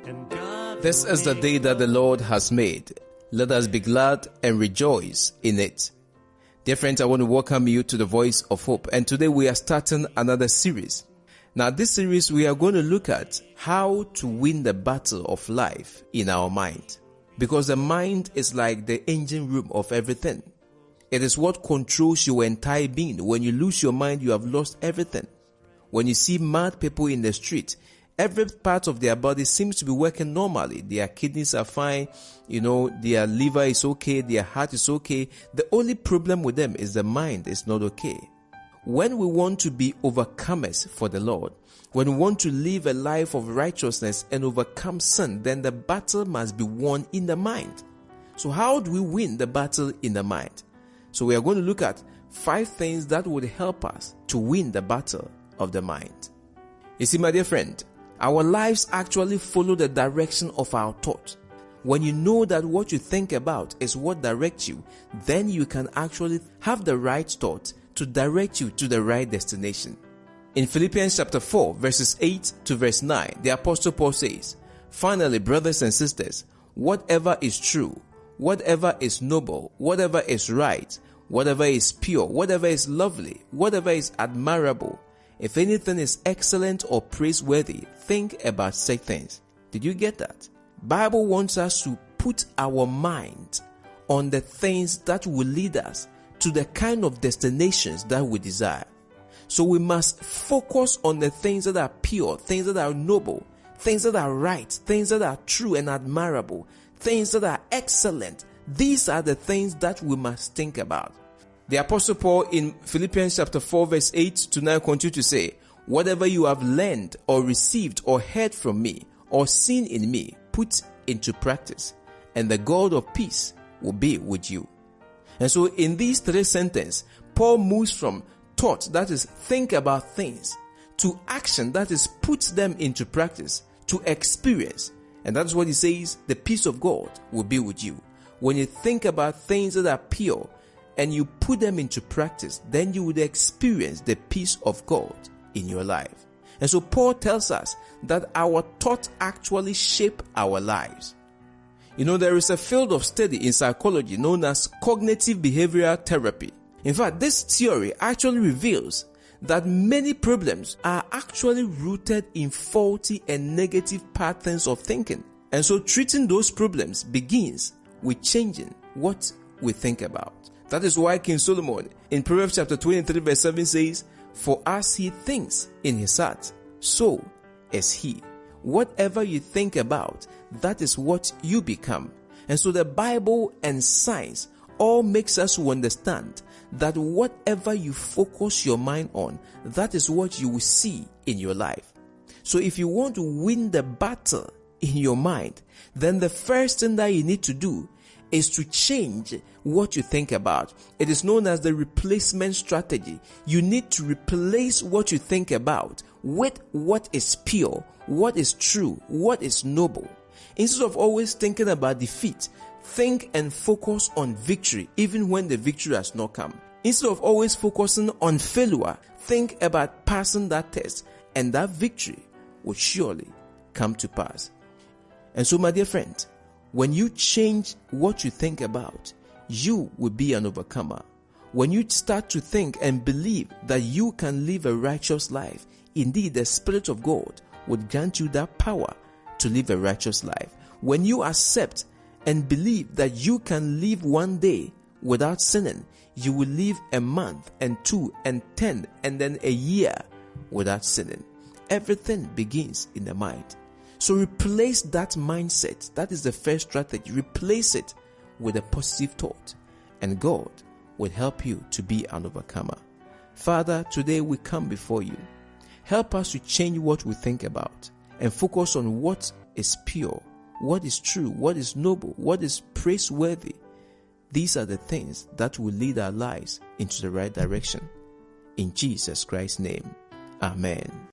This is the day that the Lord has made. Let us be glad and rejoice in it. Dear friends, I want to welcome you to the Voice of Hope. And today we are starting another series. Now, this series we are going to look at how to win the battle of life in our mind. Because the mind is like the engine room of everything. It is what controls your entire being. When you lose your mind, you have lost everything. When you see mad people in the street, every part of their body seems to be working normally. Their kidneys are fine, their liver is okay, their heart is okay. The only problem with them is the mind is not okay. When we want to be overcomers for the Lord, when we want to live a life of righteousness and overcome sin, then the battle must be won in the mind. So how do we win the battle in the mind? So we are going to look at 5 things that would help us to win the battle of the mind. You see, my dear friend, our lives actually follow the direction of our thought. When you know that what you think about is what directs you, then you can actually have the right thought to direct you to the right destination. In Philippians chapter 4, verses 8 to verse 9, the Apostle Paul says, "Finally, brothers and sisters, whatever is true, whatever is noble, whatever is right, whatever is pure, whatever is lovely, whatever is admirable, if anything is excellent or praiseworthy, think about such things." Did you get that? Bible wants us to put our mind on the things that will lead us to the kind of destinations that we desire. So we must focus on the things that are pure, things that are noble, things that are right, things that are true and admirable, things that are excellent. These are the things that we must think about. The Apostle Paul in Philippians chapter 4 verse 8 to 9 continues to say, "Whatever you have learned or received or heard from me or seen in me, put into practice, and the God of peace will be with you." And so in these 3 sentences, Paul moves from thought, that is think about things, to action, that is put them into practice, to experience. And that's what he says, the peace of God will be with you. When you think about things that are pure and you put them into practice, then you would experience the peace of God in your life. And so Paul tells us that our thoughts actually shape our lives. There is a field of study in psychology known as cognitive behavioral therapy. In fact, this theory actually reveals that many problems are actually rooted in faulty and negative patterns of thinking. And so treating those problems begins with changing what we think about. That is why King Solomon in Proverbs chapter 23 verse 7 says, "For as he thinks in his heart, so is he." Whatever you think about, that is what you become. And so the Bible and science all makes us to understand that whatever you focus your mind on, that is what you will see in your life. So if you want to win the battle in your mind, then the first thing that you need to do is to change what you think about. It is known as the replacement strategy. You need to replace what you think about with what is pure, what is true, what is noble. Instead of always thinking about defeat, think and focus on victory even when the victory has not come. Instead of always focusing on failure, think about passing that test, and that victory will surely come to pass. And so, my dear friend, when you change what you think about, you will be an overcomer. When you start to think and believe that you can live a righteous life, indeed the Spirit of God would grant you that power to live a righteous life. When you accept and believe that you can live one day without sinning, you will live a month and 2 and 10 and then a year without sinning. Everything begins in the mind. So replace that mindset. That is the first strategy. Replace it with a positive thought, and God will help you to be an overcomer. Father, today we come before you. Help us to change what we think about and focus on what is pure, what is true, what is noble, what is praiseworthy. These are the things that will lead our lives into the right direction. In Jesus Christ's name, amen.